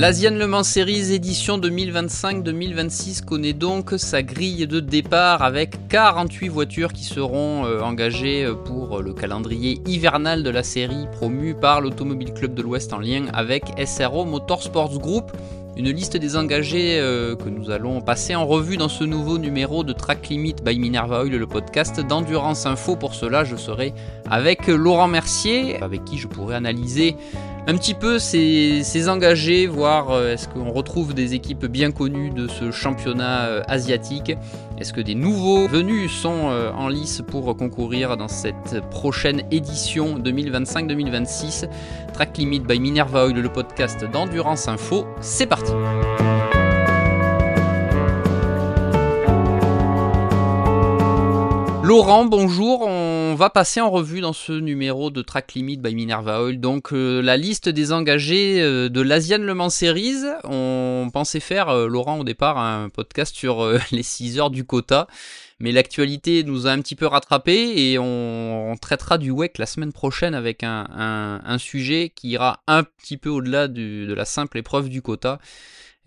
L'Asian Le Mans Series édition 2025-2026 connaît donc sa grille de départ avec 48 voitures qui seront engagées pour le calendrier hivernal de la série promu par l'Automobile Club de l'Ouest en lien avec SRO Motorsports Group. Une liste des engagés que nous allons passer en revue dans ce nouveau numéro de Track Limit by Minerva Oil, le podcast d'Endurance Info. Pour cela, je serai avec Laurent Mercier, avec qui je pourrai analyser un petit peu ces engagés, voir est-ce qu'on retrouve des équipes bien connues de ce championnat asiatique. Est-ce que des nouveaux venus sont en lice pour concourir dans cette prochaine édition 2025-2026. Track Limit by Minerva Oil, le podcast d'Endurance Info. C'est parti. Laurent, bonjour. On va passer en revue dans ce numéro de Track Limit by Minerva Oil donc la liste des engagés de l'Asian Le Mans Series. On pensait faire, Laurent, au départ, un podcast sur les 6 heures du quota, mais l'actualité nous a un petit peu rattrapés et on traitera du WEC la semaine prochaine avec un sujet qui ira un petit peu au-delà de la simple épreuve du quota.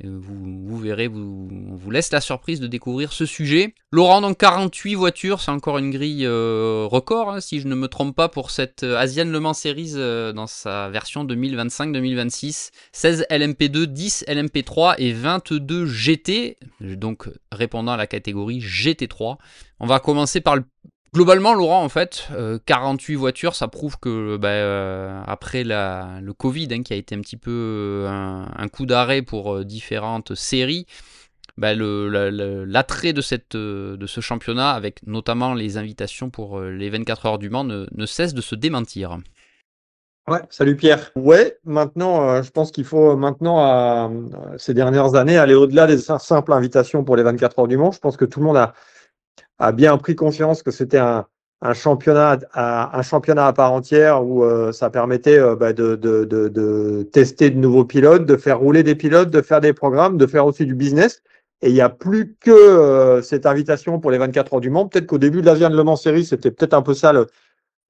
Vous verrez, on vous laisse la surprise de découvrir ce sujet. Laurent, donc 48 voitures, c'est encore une grille record, hein, si je ne me trompe pas, pour cette Asian Le Mans Series dans sa version 2025-2026. 16 LMP2, 10 LMP3 et 22 GT, donc répondant à la catégorie GT3. On va commencer par globalement, Laurent, en fait, 48 voitures, ça prouve que après le Covid, qui a été un petit peu un coup d'arrêt pour différentes séries, l'attrait de ce championnat, avec notamment les invitations pour les 24 heures du Mans, ne cesse de se démentir. Ouais, salut Pierre. Ouais, maintenant, je pense qu'il faut maintenant, ces dernières années, aller au-delà des simples invitations pour les 24 heures du Mans. Je pense que tout le monde a bien pris conscience que c'était un championnat à part entière où ça permettait de tester de nouveaux pilotes, de faire rouler des pilotes, de faire des programmes, de faire aussi du business. Et il n'y a plus que cette invitation pour les 24 heures du Mans. Peut-être qu'au début de l'Asian Le Mans Series, c'était peut-être un peu ça le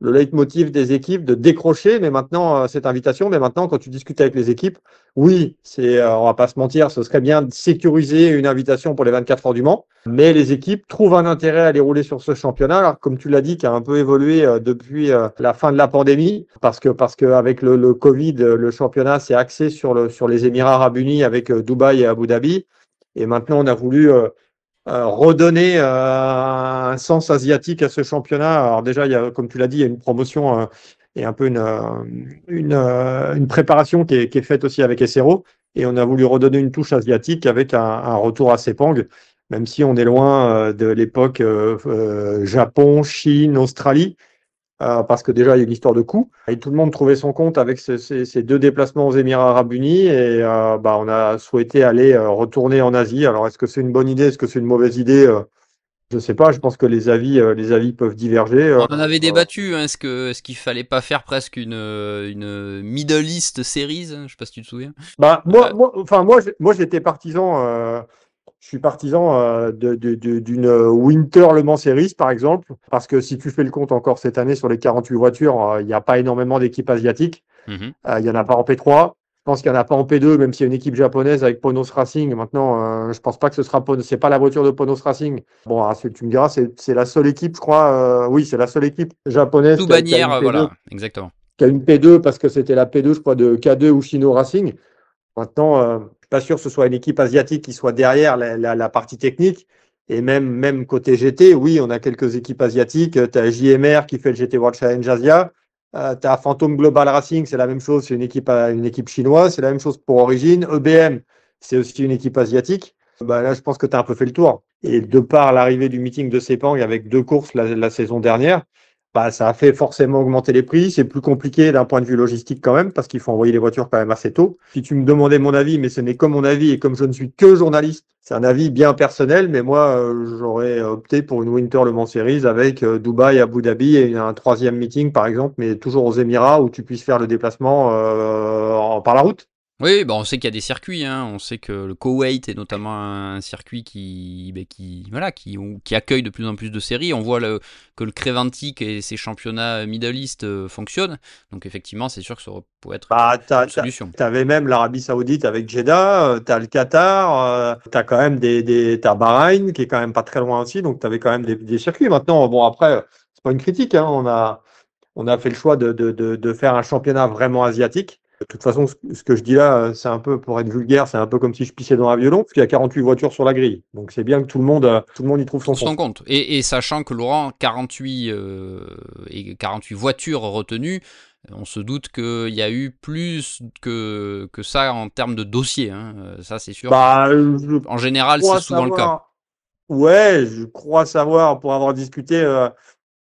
leitmotiv des équipes, de décrocher, mais maintenant, cette invitation, mais maintenant, quand tu discutes avec les équipes, oui, on va pas se mentir, ce serait bien de sécuriser une invitation pour les 24 heures du Mans, mais les équipes trouvent un intérêt à aller rouler sur ce championnat, alors comme tu l'as dit, qui a un peu évolué depuis la fin de la pandémie, parce que avec le Covid, le championnat s'est axé sur les Émirats Arabes Unis avec Dubaï et Abu Dhabi, et maintenant, on a voulu redonner un sens asiatique à ce championnat. Alors déjà, comme tu l'as dit, il y a une promotion et un peu une préparation qui est faite aussi avec SRO. Et on a voulu redonner une touche asiatique avec un retour à Sepang, même si on est loin de l'époque Japon, Chine, Australie. Parce que déjà, il y a une histoire de coût. Et tout le monde trouvait son compte avec ces deux déplacements aux Émirats Arabes Unis. Et on a souhaité aller retourner en Asie. Alors, est-ce que c'est une bonne idée? Est-ce que c'est une mauvaise idée? Je ne sais pas. Je pense que les avis peuvent diverger. On en avait débattu. Est-ce qu'il fallait pas faire presque une Middle East Series? Je ne sais pas si tu te souviens. Moi, j'étais partisan. Je suis partisan d'une Winter Le Mans Series, par exemple, parce que si tu fais le compte encore cette année sur les 48 voitures, il n'y a pas énormément d'équipes asiatiques. Il n'y en a pas en P3. Je pense qu'il n'y en a pas en P2, même s'il y a une équipe japonaise avec Ponos Racing. Maintenant, je pense pas que c'est pas la voiture de Ponos Racing. Bon, tu me diras, c'est la seule équipe, je crois. Oui, c'est la seule équipe japonaise Sous bannière, voilà, exactement. Qui a une P2 parce que c'était la P2, je crois, de K2 ou Shino Racing. Maintenant, je ne suis pas sûr que ce soit une équipe asiatique qui soit derrière la partie technique. Et même côté GT, oui, on a quelques équipes asiatiques. Tu as JMR qui fait le GT World Challenge Asia. Tu as Phantom Global Racing, c'est la même chose, c'est une équipe chinoise. C'est la même chose pour Origin. EBM, c'est aussi une équipe asiatique. Là, je pense que tu as un peu fait le tour. Et de par l'arrivée du meeting de Sepang avec 2 courses la saison dernière, ça a fait forcément augmenter les prix. C'est plus compliqué d'un point de vue logistique quand même, parce qu'il faut envoyer les voitures quand même assez tôt. Si tu me demandais mon avis, mais ce n'est que mon avis, et comme je ne suis que journaliste, c'est un avis bien personnel, mais moi, j'aurais opté pour une Winter Le Mans Series avec Dubaï, Abu Dhabi et un 3e meeting, par exemple, mais toujours aux Émirats, où tu puisses faire le déplacement par la route. Oui, bah on sait qu'il y a des circuits, hein. On sait que le Koweït est notamment un circuit qui accueille de plus en plus de séries. On voit que le Creventic et ses championnats Middle East fonctionnent. Donc effectivement, c'est sûr que ça pourrait être Bah, une solution. t'avais même l'Arabie Saoudite avec Jeddah, t'as le Qatar, t'as quand même t'as Bahreïn qui est quand même pas très loin aussi, donc t'avais quand même des circuits. Maintenant, bon après, c'est pas une critique, hein, on a fait le choix de faire un championnat vraiment asiatique. De toute façon, ce que je dis là, c'est un peu, pour être vulgaire, c'est un peu comme si je pissais dans un violon, parce qu'il y a 48 voitures sur la grille. Donc c'est bien que tout le monde y trouve son Trouve son compte. compte. Et sachant que Laurent, 48, et 48 voitures retenues, on se doute qu'il y a eu plus que ça en termes de dossiers, hein. Ça, c'est sûr. Bah, je En général, c'est crois souvent le cas. savoir. Ouais, je crois savoir, pour avoir discuté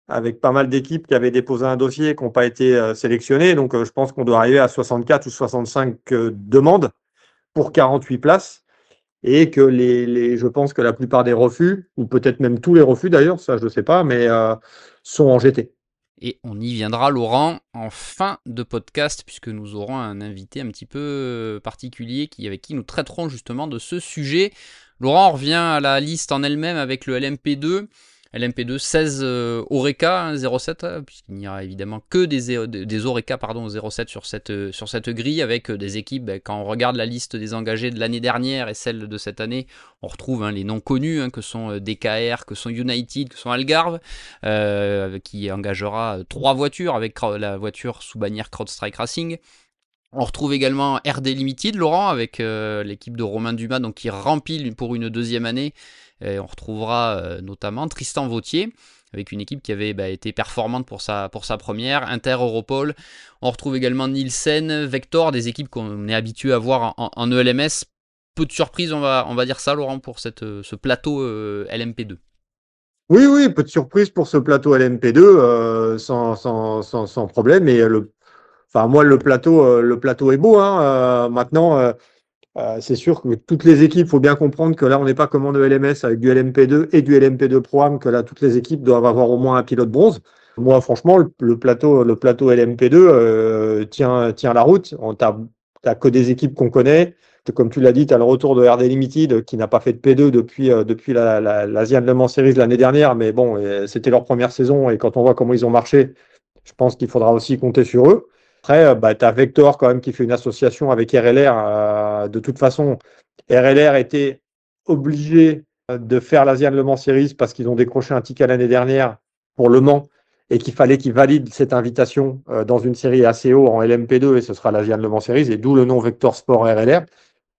avec pas mal d'équipes qui avaient déposé un dossier et qui n'ont pas été sélectionnées. Donc, je pense qu'on doit arriver à 64 ou 65 demandes pour 48 places. Et que je pense que la plupart des refus, ou peut-être même tous les refus d'ailleurs, ça je ne sais pas, mais sont en GT. Et on y viendra, Laurent, en fin de podcast, puisque nous aurons un invité un petit peu particulier avec qui nous traiterons justement de ce sujet. Laurent, on revient à la liste en elle-même avec le LMP2. LMP2 16 Oreca, hein, 07, puisqu'il n'y aura évidemment que des Oreca 07 sur cette grille, avec des équipes. Quand on regarde la liste des engagés de l'année dernière et celle de cette année, on retrouve les noms connus, que sont DKR, que sont United, que sont Algarve, qui engagera 3 voitures avec la voiture sous bannière CrowdStrike Racing. On retrouve également RD Limited, Laurent, avec l'équipe de Romain Dumas, donc qui rempile pour une deuxième année. Et on retrouvera notamment Tristan Vautier, avec une équipe qui avait été performante pour sa première, Inter Europol. On retrouve également Nielsen, Vector, des équipes qu'on est habitué à voir en ELMS. Peu de surprises, on va dire ça, Laurent, pour ce plateau LMP2. Oui, oui, peu de surprise pour ce plateau LMP2, sans problème. Et enfin, moi, le plateau est beau, hein. Maintenant, c'est sûr que toutes les équipes, il faut bien comprendre que là, on n'est pas comme en ELMS avec du LMP2 et du LMP2 Pro-Am, que là, toutes les équipes doivent avoir au moins un pilote bronze. Moi, franchement, le plateau LMP2 tient la route. T'as que des équipes qu'on connaît. Comme tu l'as dit, tu as le retour de RD Limited qui n'a pas fait de P2 depuis l'Asian Le Mans Series l'année dernière. Mais bon, c'était leur première saison et quand on voit comment ils ont marché, je pense qu'il faudra aussi compter sur eux. Après, tu as Vector quand même qui fait une association avec RLR. De toute façon, RLR était obligé de faire l'Asian Le Mans Series parce qu'ils ont décroché un ticket l'année dernière pour Le Mans et qu'il fallait qu'ils valident cette invitation dans une série assez haut en LMP2 et ce sera l'Asian Le Mans Series et d'où le nom Vector Sport RLR.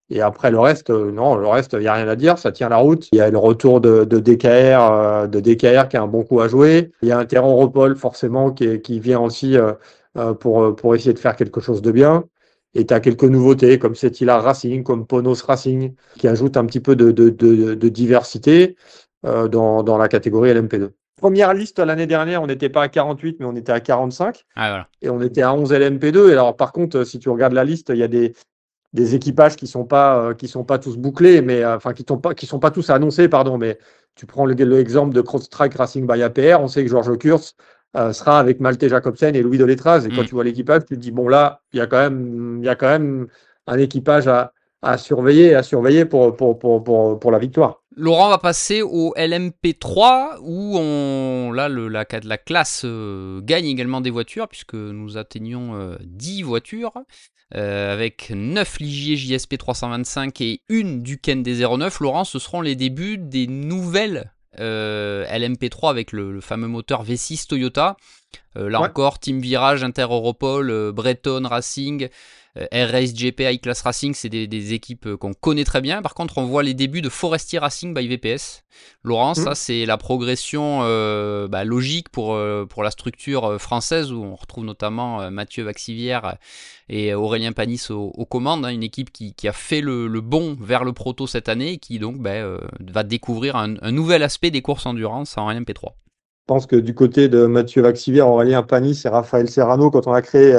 Et après le reste, non, le reste, il n'y a rien à dire, ça tient la route. Il y a le retour de DKR qui a un bon coup à jouer. Il y a un terrain Europol forcément qui vient aussi pour essayer de faire quelque chose de bien. Et tu as quelques nouveautés comme Setila Racing, comme Ponos Racing, qui ajoutent un petit peu de diversité dans la catégorie LMP2. Première liste l'année dernière, on n'était pas à 48, mais on était à 45. Ah, voilà. Et on était à 11 LMP2. Et alors, par contre, si tu regardes la liste, il y a des équipages qui sont pas tous bouclés, mais enfin qui sont pas tous annoncés, pardon. Mais tu prends l'exemple de CrowdStrike Racing by APR, on sait que Georges Kurz sera avec Malte Jacobsen et Louis Delétraz. Et quand tu vois l'équipage, tu te dis bon là, il y a quand même un équipage à surveiller pour la victoire. Laurent va passer au LMP3 où la classe gagne également des voitures puisque nous atteignons 10 voitures avec 9 Ligier JSP 325 et une Duquesne D09. Laurent, ce seront les débuts des nouvelles LMP3 avec le fameux moteur V6 Toyota. Là Ouais. encore, Team Virage, Inter Europol, Breton Racing, R-Race GP, iClass Racing, c'est des équipes qu'on connaît très bien. Par contre, on voit les débuts de Forestier Racing by VPS. Laurent, ça c'est la progression logique pour la structure française où on retrouve notamment Mathieu Vaxivière et Aurélien Panis aux commandes, hein, une équipe qui a fait le bond vers le proto cette année et qui donc va découvrir un nouvel aspect des courses endurance en LMP3. Je pense que du côté de Mathieu Vaxivière, Aurélien Panis et Raphaël Serrano, quand on a créé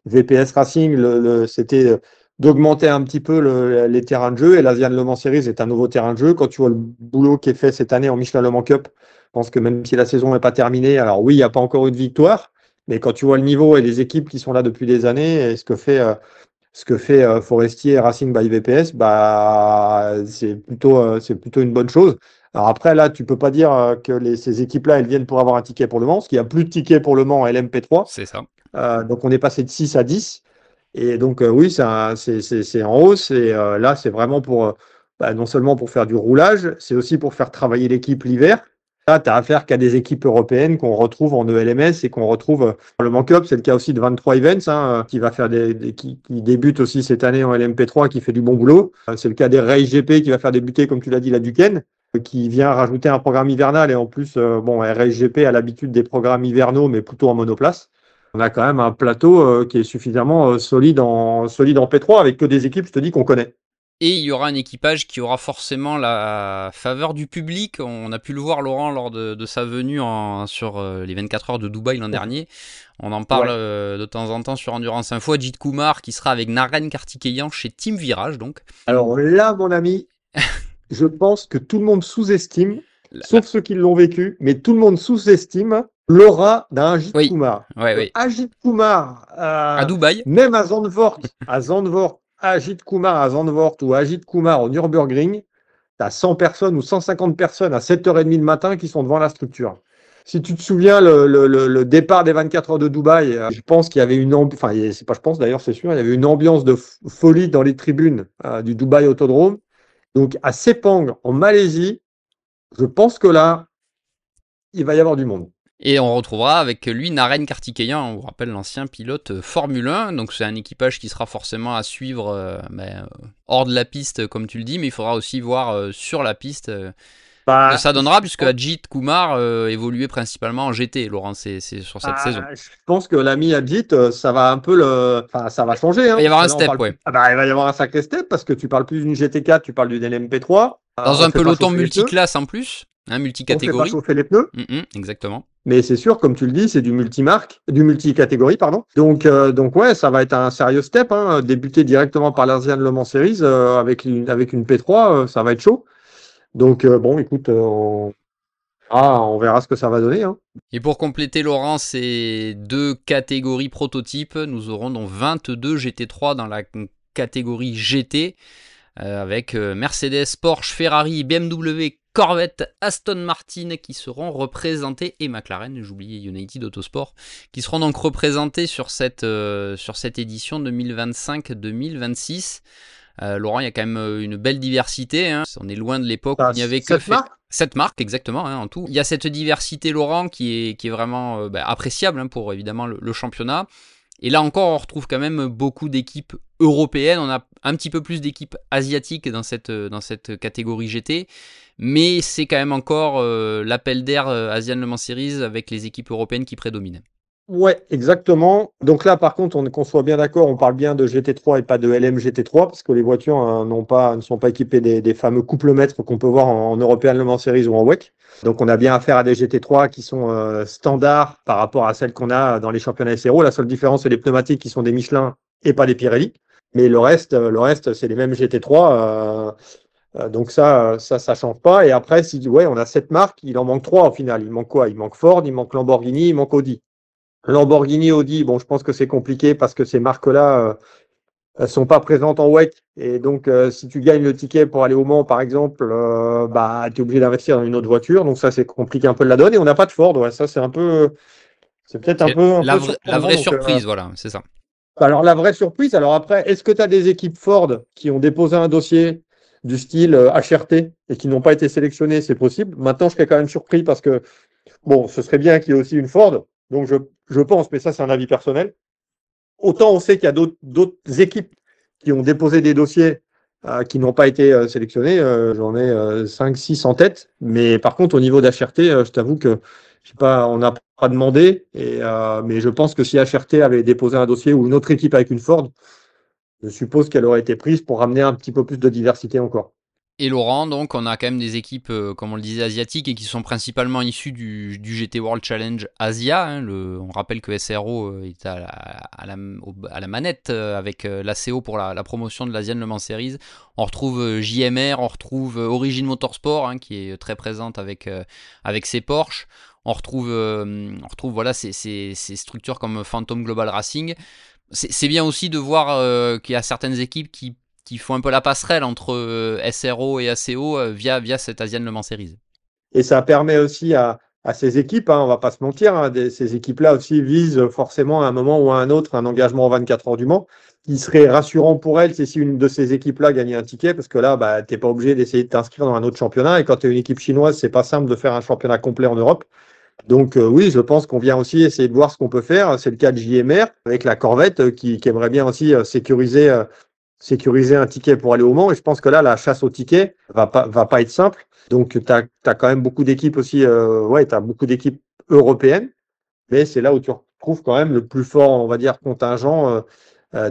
VPS Racing, c'était d'augmenter un petit peu les terrains de jeu. Et l'Asian Le Mans Series est un nouveau terrain de jeu. Quand tu vois le boulot qui est fait cette année en Michelin Le Mans Cup, je pense que même si la saison n'est pas terminée, alors oui, il n'y a pas encore eu de victoire, mais quand tu vois le niveau et les équipes qui sont là depuis des années, et ce que fait ce que fait Forestier et Racing by VPS, bah, c'est plutôt une bonne chose. Alors après, là, tu peux pas dire que ces équipes-là, elles viennent pour avoir un ticket pour Le Mans, parce qu'il n'y a plus de tickets pour Le Mans en LMP3. C'est ça. Donc on est passé de 6 à 10. Et donc oui, c'est en hausse. Et là, c'est vraiment pour, bah, non seulement pour faire du roulage, c'est aussi pour faire travailler l'équipe l'hiver. Là, tu as affaire qu'à des équipes européennes qu'on retrouve en ELMS et qu'on retrouve dans le Man Cup. C'est le cas aussi de 23 Events, hein, qui va faire qui débute aussi cette année en LMP3, qui fait du bon boulot. C'est le cas des Race GP qui va faire débuter, comme tu l'as dit, la Duquesne, qui vient rajouter un programme hivernal. Et en plus, bon, Race GP a l'habitude des programmes hivernaux, mais plutôt en monoplace. On a quand même un plateau qui est suffisamment solide en P3 avec que des équipes, je te dis, qu'on connaît. Et il y aura un équipage qui aura forcément la faveur du public. On a pu le voir, Laurent, lors de sa venue sur les 24 heures de Dubaï l'an dernier. On en parle de temps en temps sur Endurance Info. Ajit Kumar qui sera avec Naren Kartikeyan chez Team Virage. Donc. Alors là, mon ami, je pense que tout le monde sous-estime, sauf ceux qui l'ont vécu, mais tout le monde sous-estime l'aura d'un Ajit Kumar. Oui. Ajit Kumar, à Dubaï. même à Zandvoort, Ajit Kumar à Zandvoort ou Ajit Kumar au Nürburgring, tu as 100 personnes ou 150 personnes à 7h30 le matin qui sont devant la structure. Si tu te souviens, le départ des 24 heures de Dubaï, je pense qu'il y avait c'est pas je pense d'ailleurs, c'est sûr, il y avait une ambiance de folie dans les tribunes du Dubaï Autodrome. Donc à Sepang, en Malaisie, je pense que là, il va y avoir du monde. Et on retrouvera avec lui Naren Kartikeyan, on vous rappelle l'ancien pilote Formule 1, donc c'est un équipage qui sera forcément à suivre hors de la piste comme tu le dis, mais il faudra aussi voir sur la piste ça donnera, puisque Ajit Kumar évoluait principalement en GT, Laurent, c'est sur cette saison. Je pense que l'ami Ajit, ça va un peu ça va changer. Hein, il va y avoir un step, ouais. Il va y avoir un sacré step parce que tu parles plus d'une GT4, tu parles d'une LMP3. Dans un peloton multiclasse en plus, multicatégorie. On fait pas chauffer les pneus. Exactement. Mais c'est sûr, comme tu le dis, c'est du multicatégorie, pardon. Donc ouais, ça va être un sérieux step. Hein, débuter directement par l'Asian Le Mans Series avec une P3, ça va être chaud. Donc bon, écoute, on verra ce que ça va donner. Hein. Et pour compléter, Laurent, ces deux catégories prototypes, nous aurons donc 22 GT3 dans la catégorie GT, avec Mercedes, Porsche, Ferrari, BMW, Corvette, Aston Martin qui seront représentés, et McLaren, j'oubliais United Autosport, qui seront donc représentés sur cette édition 2025-2026. Laurent, il y a quand même une belle diversité. Hein. On est loin de l'époque où il n'y avait que 7 marques, exactement, en tout. Il y a cette diversité, Laurent, qui est vraiment appréciable pour évidemment le championnat. Et là encore, on retrouve quand même beaucoup d'équipes européennes. On a un petit peu plus d'équipes asiatiques dans cette catégorie GT. Mais c'est quand même encore l'appel d'air Asian Le Mans Series avec les équipes européennes qui prédominent. Ouais, exactement. Donc là, par contre, qu'on soit bien d'accord, on parle bien de GT3 et pas de LM GT3 parce que les voitures ne sont pas équipées des fameux couples-mètres qu'on peut voir en European Le Mans Series ou en WEC. Donc on a bien affaire à des GT3 qui sont standards par rapport à celles qu'on a dans les championnats SRO. La seule différence, c'est les pneumatiques qui sont des Michelin et pas des Pirelli. Mais le reste, c'est les mêmes GT3. Donc ça change pas. Et après, on a 7 marques, il en manque 3 au final. Il manque quoi? Il manque Ford, il manque Lamborghini, il manque Audi. Lamborghini, Audi, bon, je pense que c'est compliqué parce que ces marques-là ne sont pas présentes en WEC. Et donc, si tu gagnes le ticket pour aller au Mans, par exemple, tu es obligé d'investir dans une autre voiture. Donc, ça, c'est compliqué un peu de la donne. Et on n'a pas de Ford. Ouais, ça, c'est peut-être un peu. La vraie surprise, voilà, c'est ça. Alors, la vraie surprise, alors après, est-ce que tu as des équipes Ford qui ont déposé un dossier du style HRT et qui n'ont pas été sélectionnées? C'est possible. Maintenant, je serais quand même surpris parce que, bon, ce serait bien qu'il y ait aussi une Ford. Donc, je pense, mais ça, c'est un avis personnel. Autant on sait qu'il y a d'autres équipes qui ont déposé des dossiers qui n'ont pas été sélectionnés. J'en ai 5-6 en tête. Mais par contre, au niveau d'HRT, je t'avoue que on n'a pas demandé. Mais je pense que si HRT avait déposé un dossier ou une autre équipe avec une Ford, je suppose qu'elle aurait été prise pour ramener un petit peu plus de diversité encore. Et Laurent, donc on a quand même des équipes, comme on le disait, asiatiques et qui sont principalement issues du GT World Challenge Asia. Hein, on rappelle que SRO est à la manette avec l'ACO pour la promotion de l'Asian Le Mans Series. On retrouve JMR, on retrouve Origin Motorsport hein, qui est très présente avec ses Porsche. On retrouve voilà, ces structures comme Phantom Global Racing. C'est bien aussi de voir qu'il y a certaines équipes qui font un peu la passerelle entre SRO et ACO via cette Asian Le Mans Series. Et ça permet aussi à ces équipes, hein, on va pas se mentir, hein, ces équipes-là aussi visent forcément à un moment ou à un autre un engagement en 24 heures du Mans. Qui serait rassurant pour elles, c'est si une de ces équipes-là gagnait un ticket, parce que là, bah, tu n'es pas obligé d'essayer de t'inscrire dans un autre championnat. Et quand tu es une équipe chinoise, c'est pas simple de faire un championnat complet en Europe. Donc oui, je pense qu'on vient aussi essayer de voir ce qu'on peut faire. C'est le cas de JMR avec la Corvette qui aimerait bien aussi sécuriser un ticket pour aller au Mans. Et je pense que là, la chasse au ticket va pas être simple. Donc tu as quand même beaucoup d'équipes aussi, ouais, tu as beaucoup d'équipes européennes, mais c'est là où tu retrouves quand même le plus fort, on va dire, contingent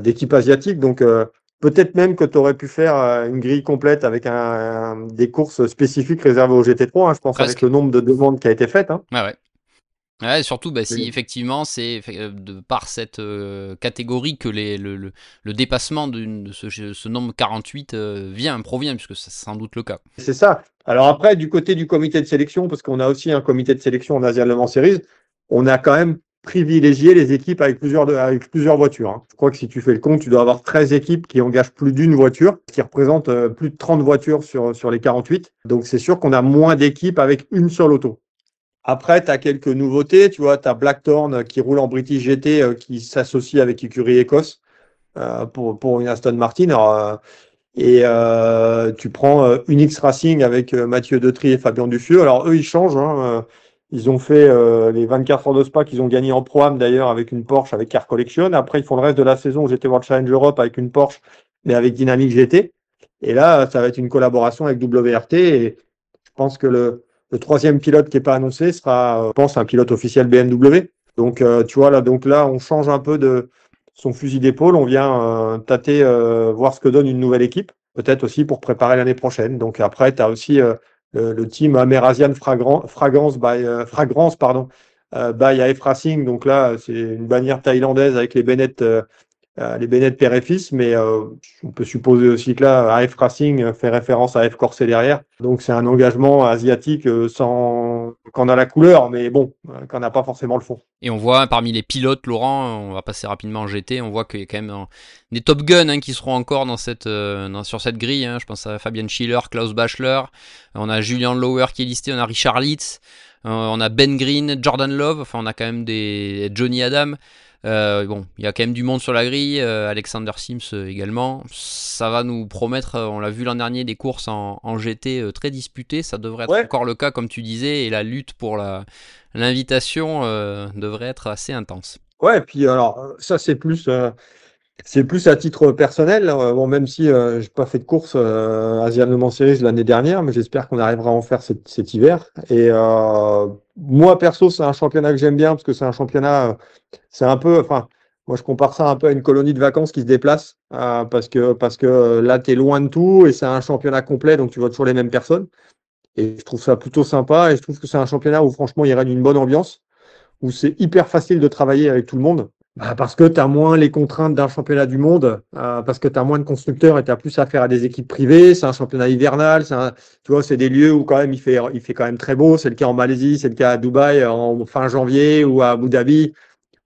d'équipes asiatiques. Donc peut-être même que tu aurais pu faire une grille complète avec des courses spécifiques réservées au GT3, hein, je pense, avec Presque. le nombre de demandes qui a été faites. Hein. Ouais, ouais. Ouais, surtout si Mais effectivement c'est de par cette catégorie que le dépassement de ce nombre 48 provient, puisque c'est sans doute le cas. c'est ça. Alors après, du côté du comité de sélection, parce qu'on a aussi un comité de sélection en Asian Le Mans Series, on a quand même privilégié les équipes avec plusieurs voitures. Hein. Je crois que si tu fais le compte, tu dois avoir 13 équipes qui engagent plus d'une voiture, ce qui représente plus de 30 voitures sur les 48. Donc c'est sûr qu'on a moins d'équipes avec une seule auto. Après, tu as quelques nouveautés. Tu vois, tu as Blackthorn qui roule en British GT qui s'associe avec Écurie Écosse pour une Aston Martin. Alors, tu prends Unix Racing avec Mathieu Detry et Fabien Duffieux. Alors eux, ils changent. Hein, ils ont fait les 24 heures de Spa qu'ils ont gagné en Pro-Am d'ailleurs avec une Porsche avec Car Collection. Après, ils font le reste de la saison au GT World Challenge Europe avec une Porsche, mais avec Dynamic GT. Et là, ça va être une collaboration avec WRT. Et je pense que le troisième pilote qui n'est pas annoncé sera, je pense, un pilote officiel BMW. Donc, tu vois, donc là, on change un peu de son fusil d'épaule. On vient tâter, voir ce que donne une nouvelle équipe, peut-être aussi pour préparer l'année prochaine. Donc après, tu as aussi le team Amerasian Fragrance pardon, by AF Racing. Donc là, c'est une bannière thaïlandaise avec les Bennett père et fils, mais on peut supposer aussi que là, AF Racing fait référence à AF Corset derrière. Donc c'est un engagement asiatique sans qu'on a la couleur, mais bon, qu'on n'a pas forcément le fond. Et on voit parmi les pilotes, Laurent, on va passer rapidement en GT, on voit qu'il y a quand même des Top Guns qui seront encore sur cette grille. Hein. Je pense à Fabian Schiller, Klaus Bachler, on a Julian Lower qui est listé, on a Richard Litz, on a Ben Green, Jordan Love, enfin on a quand même des Johnny Adam. Bon, il y a quand même du monde sur la grille, Alexander Sims également. Ça va nous promettre, on l'a vu l'an dernier, des courses en GT très disputées. Ça devrait être encore le cas, comme tu disais, et la lutte pour l'invitation devrait être assez intense. Ouais, et puis alors ça c'est plus à titre personnel. Bon, même si j'ai pas fait de course Asian Le Mans Series l'année dernière, mais j'espère qu'on arrivera à en faire cet hiver. Et moi perso, c'est un championnat que j'aime bien parce que c'est un championnat, c'est un peu, enfin, moi je compare ça un peu à une colonie de vacances qui se déplace parce que là tu es loin de tout et c'est un championnat complet, donc tu vois toujours les mêmes personnes. Et je trouve ça plutôt sympa et je trouve que c'est un championnat où franchement il règne une bonne ambiance, où c'est hyper facile de travailler avec tout le monde. Bah, parce que tu as moins les contraintes d'un championnat du monde, parce que tu as moins de constructeurs et tu as plus affaire à des équipes privées. C'est un championnat hivernal, tu vois, c'est des lieux où quand même il fait quand même très beau. C'est le cas en Malaisie, c'est le cas à Dubaï en fin janvier ou à Abu Dhabi,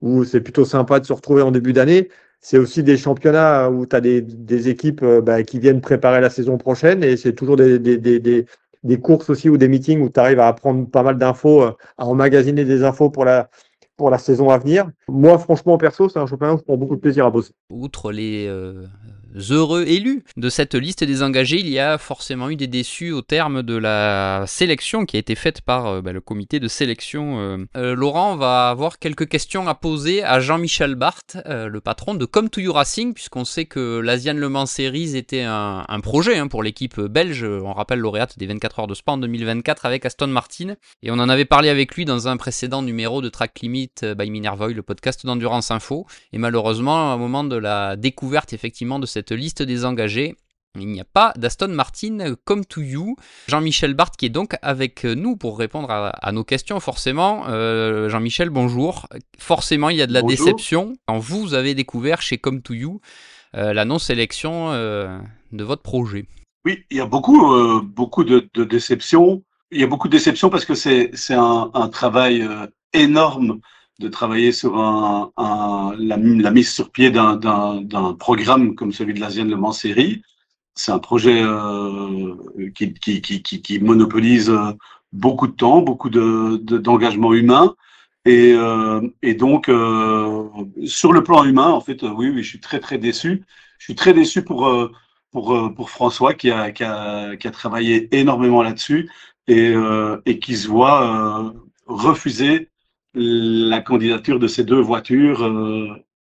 où c'est plutôt sympa de se retrouver en début d'année. C'est aussi des championnats où tu as des équipes qui viennent préparer la saison prochaine et c'est toujours des courses aussi ou des meetings où tu arrives à apprendre pas mal d'infos, à emmagasiner des infos pour la saison à venir. Moi, franchement, perso, c'est un championnat où je prends beaucoup de plaisir à bosser. Outre les heureux élus de cette liste des engagés, il y a forcément eu des déçus au terme de la sélection qui a été faite par le comité de sélection. Laurent, on va avoir quelques questions à poser à Jean-Michel Barthes, le patron de Come to You Racing, puisqu'on sait que l'Asian Le Mans Series était un projet pour l'équipe belge, on rappelle lauréate des 24 heures de Spa en 2024 avec Aston Martin, et on en avait parlé avec lui dans un précédent numéro de Track Limit by Minerva Oil, le podcast d'Endurance Info, et malheureusement, au moment de la découverte effectivement de cette liste des engagés, il n'y a pas d'Aston Martin Come to You. Jean-Michel Barthes qui est donc avec nous pour répondre à nos questions forcément. Jean-Michel, bonjour. Forcément, il y a de la déception quand vous avez découvert chez Come to You la non-sélection de votre projet. Oui, il y a beaucoup de déceptions. Il y a beaucoup de déceptions parce que c'est un travail énorme de travailler sur la mise sur pied d'un programme comme celui de l'Asian Le Mans Série. C'est un projet qui monopolise beaucoup de temps, beaucoup d'engagement humain. Et donc, sur le plan humain, en fait, oui, je suis très, très déçu. Je suis très déçu pour François qui a travaillé énormément là-dessus et qui se voit refuser la candidature de ces deux voitures.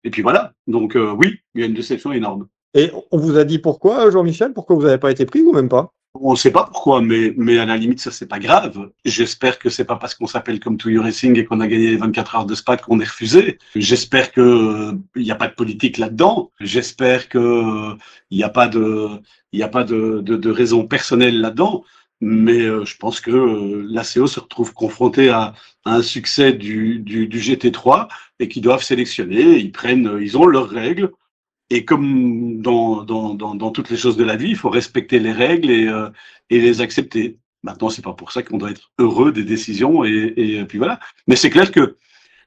Et puis voilà. Donc, oui, il y a une déception énorme. Et on vous a dit pourquoi, Jean-Michel? Pourquoi vous n'avez pas été pris ou même pas? On ne sait pas pourquoi, mais à la limite, ça, c'est pas grave. J'espère que c'est pas parce qu'on s'appelle comme To You Racing et qu'on a gagné les 24 heures de Spa qu'on est refusé. J'espère que il n'y a pas de politique là-dedans. J'espère que il n'y a pas de raison personnelle là-dedans. Mais je pense que l'ACO se retrouve confronté à un succès du GT3 et qu'ils doivent sélectionner. Ils ont leurs règles. Et comme dans toutes les choses de la vie, il faut respecter les règles et les accepter. Maintenant, c'est pas pour ça qu'on doit être heureux des décisions et puis voilà. Mais c'est clair que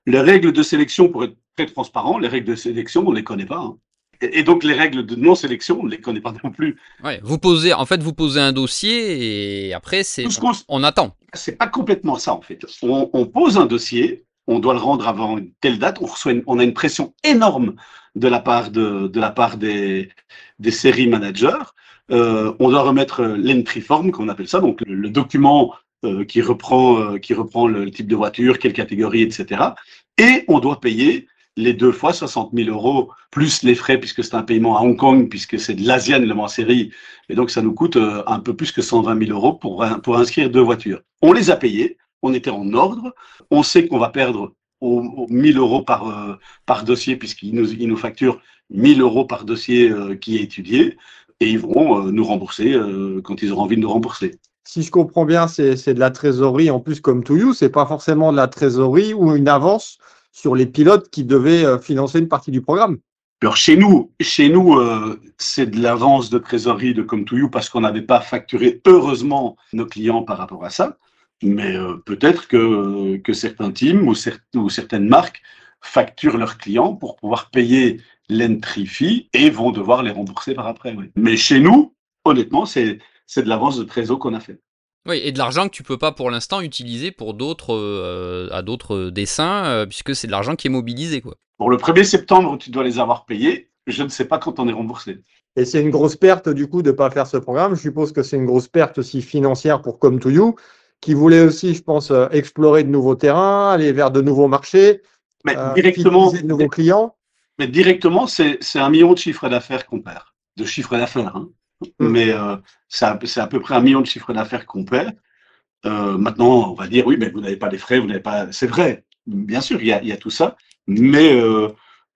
les règles de sélection, pour être très transparent, les règles de sélection, on les connaît pas. Hein. Et donc les règles de non-sélection, on les connaît pas non plus. Ouais, vous posez un dossier et après on attend. C'est pas complètement ça en fait. On pose un dossier, on doit le rendre avant une telle date, on a une pression énorme de la part des séries managers. On doit remettre l'entry form, qu'on appelle ça, donc le document qui reprend le type de voiture, quelle catégorie, etc. Et on doit payer les 2 fois 60 000 euros plus les frais, puisque c'est un paiement à Hong Kong, puisque c'est de l'Asian Le Mans Série. Et donc, ça nous coûte un peu plus que 120 000 euros pour inscrire 2 voitures. On les a payés, on était en ordre, on sait qu'on va perdre aux 1 000 euros par dossier, puisqu'ils nous facturent 1 000 euros par dossier qui est étudié, et ils vont nous rembourser quand ils auront envie de nous rembourser. Si je comprends bien, c'est de la trésorerie en plus comme To You, c'est pas forcément de la trésorerie ou une avance sur les pilotes qui devaient financer une partie du programme. Alors chez nous, c'est de l'avance de trésorerie de Come to You parce qu'on n'avait pas facturé heureusement nos clients par rapport à ça. Mais peut-être que certains teams ou certaines marques facturent leurs clients pour pouvoir payer l'entry fee et vont devoir les rembourser par après. Oui. Mais chez nous, honnêtement, c'est de l'avance de trésor qu'on a fait. Oui, et de l'argent que tu peux pas pour l'instant utiliser pour à d'autres dessins, puisque c'est de l'argent qui est mobilisé, quoi. Pour le 1er septembre, tu dois les avoir payés. Je ne sais pas quand on est remboursé. Et c'est une grosse perte du coup de ne pas faire ce programme. Je suppose que c'est une grosse perte aussi financière pour Come to You, qui voulait aussi, je pense, explorer de nouveaux terrains, aller vers de nouveaux marchés, mais directement, de nouveaux clients. Mais directement, c'est 1 million de chiffre d'affaires qu'on perd. De chiffre d'affaires, hein. Mais c'est à peu près 1 million de chiffre d'affaires qu'on perd. Maintenant, on va dire, oui, mais vous n'avez pas les frais, vous n'avez pas. C'est vrai, bien sûr, il y a tout ça. Mais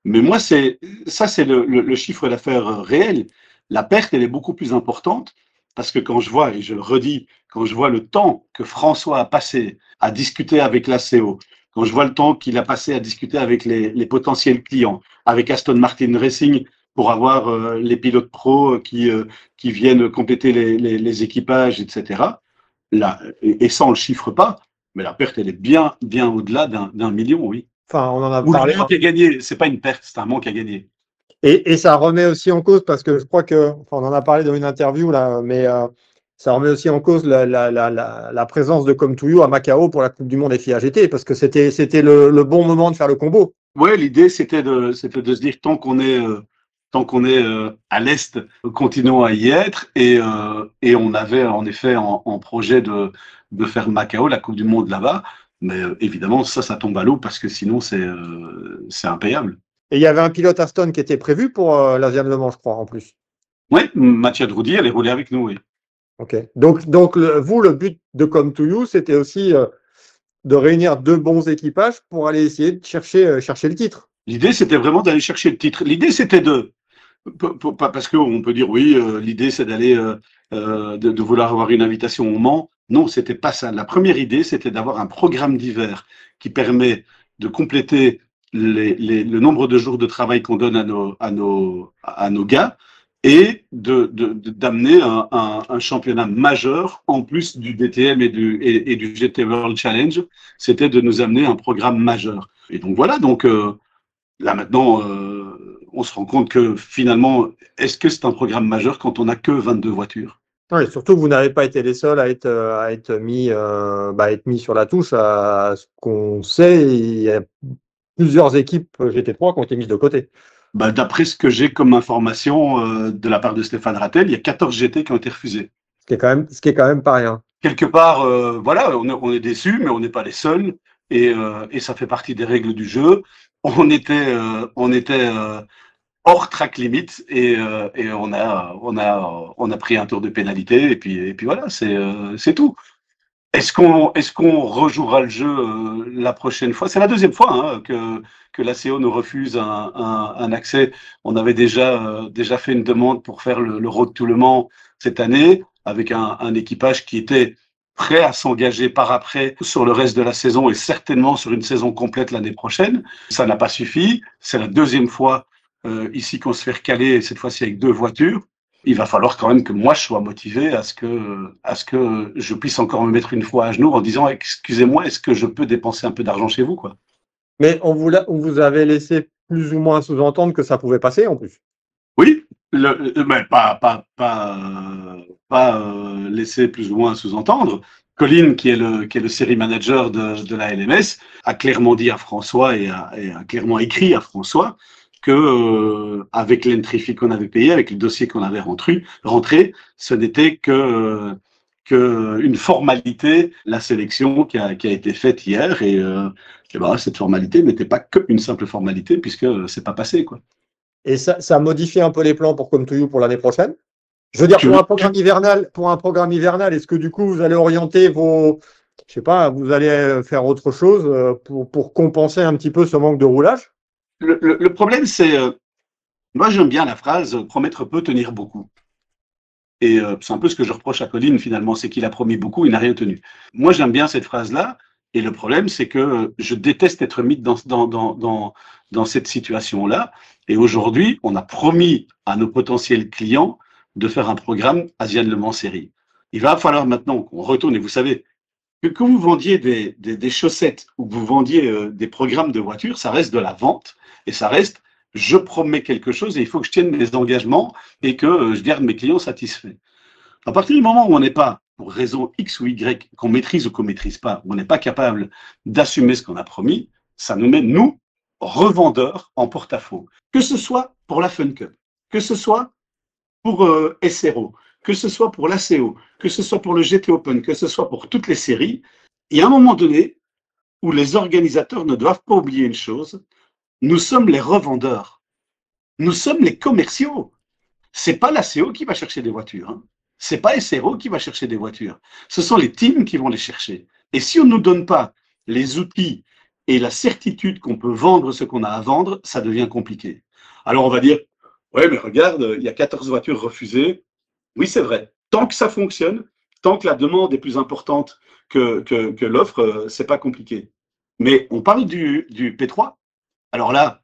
moi, c'est le chiffre d'affaires réel. La perte, elle est beaucoup plus importante parce que quand je vois, et je le redis, quand je vois le temps que François a passé à discuter avec l'ACO, quand je vois le temps qu'il a passé à discuter avec les potentiels clients, avec Aston Martin Racing, pour avoir les pilotes pros qui viennent compléter les équipages, etc. Là, et ça, on le chiffre pas, mais la perte, elle est bien au-delà d'un million, oui. Enfin, on en a Ou parlé. Le manque à gagner, c'est pas une perte, c'est un manque à gagner. Et ça remet aussi en cause, parce que je crois que, enfin, on en a parlé dans une interview là, mais ça remet aussi en cause la présence de Come to You à Macao pour la Coupe du Monde FIA GT, parce que c'était le bon moment de faire le combo. Ouais, l'idée c'était de se dire tant qu'on est à l'est, continuons à y être et on avait en effet en projet de faire Macao, la Coupe du Monde là-bas, mais évidemment ça tombe à l'eau parce que sinon c'est impayable. Et il y avait un pilote Aston qui était prévu pour l'Asian Le Mans, je crois, en plus. Oui, Mathieu Droudy, elle est roulée avec nous, oui. Ok. Donc vous, le but de Come to You, c'était aussi de réunir 2 bons équipages pour aller essayer de chercher le titre. L'idée, c'était vraiment d'aller chercher le titre. L'idée, c'était parce qu'on peut dire, oui, l'idée, c'est d'aller, de vouloir avoir une invitation au Mans. Non, c'était pas ça. La première idée, c'était d'avoir un programme d'hiver qui permet de compléter le nombre de jours de travail qu'on donne à nos gars et d'amener un championnat majeur en plus du DTM et du GT World Challenge. C'était de nous amener un programme majeur. Et donc voilà, donc là maintenant, on se rend compte que finalement, est-ce que c'est un programme majeur quand on n'a que 22 voitures? Oui, surtout que vous n'avez pas été les seuls à être mis sur la touche. À ce qu'on sait, il y a plusieurs équipes GT3 qui ont été mises de côté. Bah, d'après ce que j'ai comme information de la part de Stéphane Rattel, il y a 14 GT qui ont été refusés. Ce qui est quand même pas rien. Quelque part, voilà, on est déçus, mais on n'est pas les seuls, et ça fait partie des règles du jeu. On était hors track limit et on a pris un tour de pénalité et puis voilà, c'est tout. Est-ce qu'on rejouera le jeu la prochaine fois? C'est la deuxième fois hein, que l'ACO nous refuse un accès. On avait déjà fait une demande pour faire le Road to Le Mans cette année avec un équipage qui était prêt à s'engager par après sur le reste de la saison et certainement sur une saison complète l'année prochaine. Ça n'a pas suffi. C'est la deuxième fois ici qu'on se fait recaler, cette fois-ci avec 2 voitures. Il va falloir quand même que moi je sois motivé à ce que je puisse encore me mettre une fois à genoux en disant excusez-moi, est-ce que je peux dépenser un peu d'argent chez vous quoi. Mais on vous avait laissé plus ou moins sous-entendre que ça pouvait passer en plus. Oui, mais pas laisser plus ou moins sous-entendre. Colin, qui est le série manager de la LMS, a clairement dit à François et a clairement écrit à François que avec l'entry fee qu'on avait payé, avec le dossier qu'on avait rentré, ce n'était que une formalité, la sélection qui a été faite hier et ben, cette formalité n'était pas qu'une simple formalité puisque c'est pas passé quoi. Et ça modifie un peu les plans pour Come To You pour l'année prochaine. Je veux dire, pour un programme hivernal, est-ce que du coup vous allez orienter je sais pas, vous allez faire autre chose pour compenser un petit peu ce manque de roulage? Le problème, c'est, moi j'aime bien la phrase « promettre peu, tenir beaucoup ». Et c'est un peu ce que je reproche à Colin finalement, c'est qu'il a promis beaucoup, il n'a rien tenu. Moi j'aime bien cette phrase-là, et le problème c'est que je déteste être mis dans cette situation-là. Et aujourd'hui, on a promis à nos potentiels clients de faire un programme Asian Le Mans Série. Il va falloir maintenant qu'on retourne, et vous savez, que vous vendiez des chaussettes ou que vous vendiez des programmes de voitures, ça reste de la vente. Et ça reste, je promets quelque chose et il faut que je tienne mes engagements et que je garde mes clients satisfaits. À partir du moment où on n'est pas, pour raison X ou Y, qu'on maîtrise ou qu'on maîtrise pas, où on n'est pas capable d'assumer ce qu'on a promis, ça nous met, nous, revendeurs, en porte-à-faux. Que ce soit pour la Fun Cup, que ce soit pour SRO, que ce soit pour l'ACO, que ce soit pour le GT Open, que ce soit pour toutes les séries, il y a un moment donné où les organisateurs ne doivent pas oublier une chose. Nous sommes les revendeurs. Nous sommes les commerciaux. C'est pas l'ACO qui va chercher des voitures. Hein. C'est pas SRO qui va chercher des voitures. Ce sont les teams qui vont les chercher. Et si on ne nous donne pas les outils et la certitude qu'on peut vendre ce qu'on a à vendre, ça devient compliqué. Alors on va dire, ouais, mais regarde, il y a 14 voitures refusées. Oui, c'est vrai. Tant que ça fonctionne, tant que la demande est plus importante que l'offre, c'est pas compliqué. Mais on parle du P3. Alors là,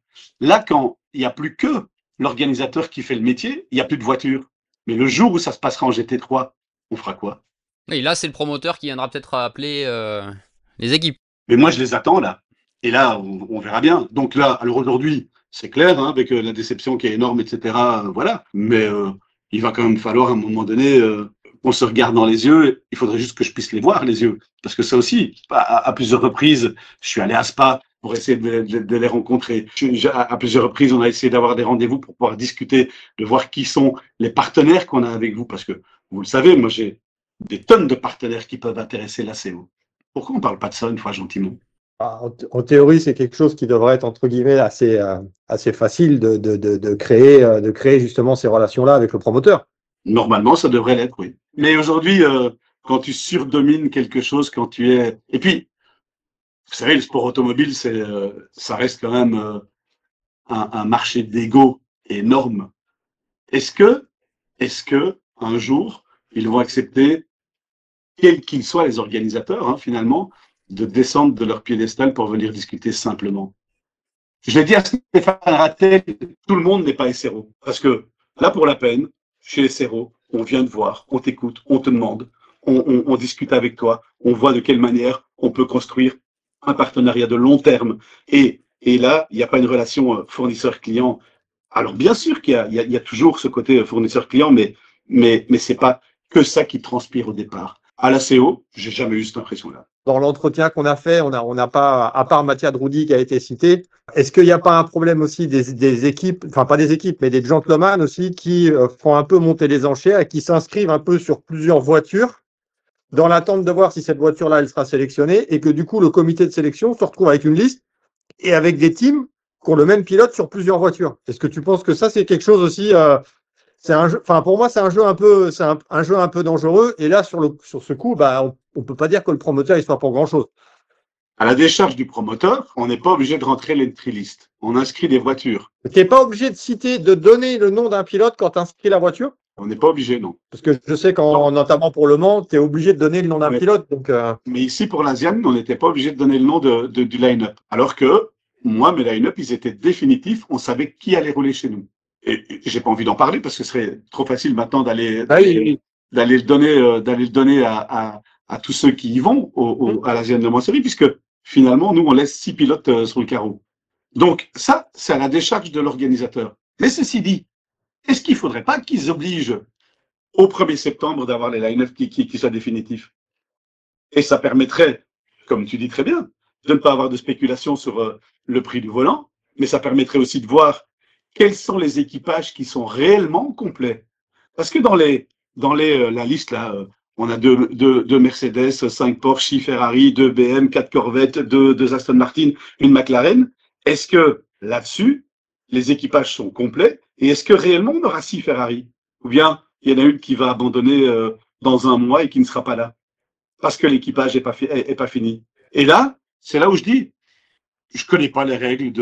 quand il n'y a plus que l'organisateur qui fait le métier, il n'y a plus de voiture. Mais le jour où ça se passera en GT3, on fera quoi? Et là, c'est le promoteur qui viendra peut-être appeler les équipes. Mais moi, je les attends là. Et là, on verra bien. Donc là, alors aujourd'hui, c'est clair, hein, avec la déception qui est énorme, etc. Voilà. Mais il va quand même falloir à un moment donné qu'on se regarde dans les yeux. Il faudrait juste que je puisse les voir, les yeux. Parce que ça aussi, à plusieurs reprises, je suis allé à Spa pour essayer de les rencontrer. À plusieurs reprises, on a essayé d'avoir des rendez-vous pour pouvoir discuter, de voir qui sont les partenaires qu'on a avec vous. Parce que, vous le savez, moi, j'ai des tonnes de partenaires qui peuvent intéresser l'ACO. Pourquoi on ne parle pas de ça une fois gentiment? En théorie, c'est quelque chose qui devrait être, entre guillemets, assez facile de créer justement ces relations-là avec le promoteur. Normalement, ça devrait l'être, oui. Mais aujourd'hui, quand tu surdomines quelque chose, quand tu es... Et puis, vous savez, le sport automobile, ça reste quand même un marché d'ego énorme. Est-ce que un jour, ils vont accepter, quels qu'ils soient les organisateurs, hein, finalement, de descendre de leur piédestal pour venir discuter simplement? Je l'ai dit à Stéphane Rattel, tout le monde n'est pas SRO. Parce que Là, pour la peine, chez SRO, on vient te voir, on t'écoute, on te demande, on discute avec toi, on voit de quelle manière on peut construire un partenariat de long terme. Et là, il n'y a pas une relation fournisseur-client. Alors, bien sûr qu'il y a toujours ce côté fournisseur-client, mais c'est pas que ça qui transpire au départ. À la CO, j'ai jamais eu cette impression-là. Dans l'entretien qu'on a fait, on n'a pas, à part Mathias Droudi qui a été cité, est-ce qu'il n'y a pas un problème aussi des équipes, enfin pas des équipes, mais des gentlemen aussi qui font un peu monter les enchères et qui s'inscrivent un peu sur plusieurs voitures dans l'attente de voir si cette voiture-là, elle sera sélectionnée et que du coup, le comité de sélection se retrouve avec une liste et avec des teams qui ont le même pilote sur plusieurs voitures. Est-ce que tu penses que ça, c'est quelque chose aussi c'est un jeu, enfin pour moi, c'est un jeu un peu, c'est un jeu un peu dangereux. Et là, sur ce coup, bah, on peut pas dire que le promoteur il soit pour grand-chose. À la décharge du promoteur, on n'est pas obligé de rentrer l'entry list. On inscrit des voitures. Tu n'es pas obligé de citer, de donner le nom d'un pilote quand tu inscris la voiture. On n'est pas obligé, non. Parce que je sais notamment pour Le Mans, tu es obligé de donner le nom d'un pilote. Donc, Mais ici, pour l'Asian, on n'était pas obligé de donner le nom du line-up. Alors que, moi, mes line-up, ils étaient définitifs. On savait qui allait rouler chez nous. Et j'ai pas envie d'en parler parce que ce serait trop facile maintenant d'aller le donner à tous ceux qui y vont à l'Asian Le Mans Series, puisque finalement, nous, on laisse 6 pilotes sur le carreau. Donc, ça, c'est à la décharge de l'organisateur. Mais ceci dit, est-ce qu'il faudrait pas qu'ils obligent au 1er septembre d'avoir les line-up qui soient définitifs? Et ça permettrait, comme tu dis très bien, de ne pas avoir de spéculation sur le prix du volant, mais ça permettrait aussi de voir quels sont les équipages qui sont réellement complets. Parce que dans la liste, là, on a deux Mercedes, 5 Porsche, 6 Ferrari, 2 BM, 4 Corvette, 2 Aston Martin, une McLaren. Est-ce que là-dessus, les équipages sont complets? Et est-ce que réellement on aura 6 Ferrari? Ou bien il y en a une qui va abandonner dans un mois et qui ne sera pas là parce que l'équipage est pas fini. Et là, c'est là où je dis, je connais pas les règles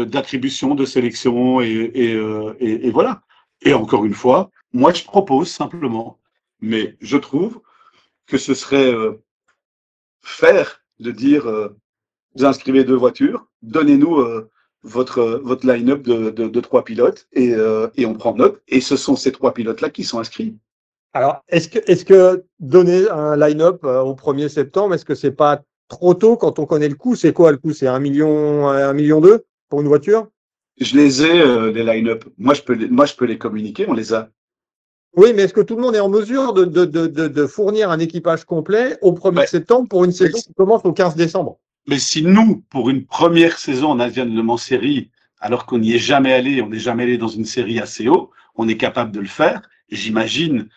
d'attribution, de sélection et voilà. Et encore une fois, moi je propose simplement, mais je trouve que ce serait faire de dire vous inscrivez 2 voitures, donnez-nous votre line-up de 3 pilotes et on prend note. Et ce sont ces 3 pilotes-là qui sont inscrits. Alors, est-ce que donner un line-up au 1er septembre, est-ce que c'est pas trop tôt quand on connaît le coût? C'est quoi le coût? C'est 1 million 2 pour une voiture? Je les ai, les line-up. Moi, je peux les communiquer, on les a. Oui, mais est-ce que tout le monde est en mesure de fournir un équipage complet au 1er septembre pour une saison qui commence au 15 décembre? Mais si nous, pour une première saison en Asian Le Mans Série, alors qu'on n'y est jamais allé, on n'est jamais allé dans une série assez haut, on est capable de le faire, j'imagine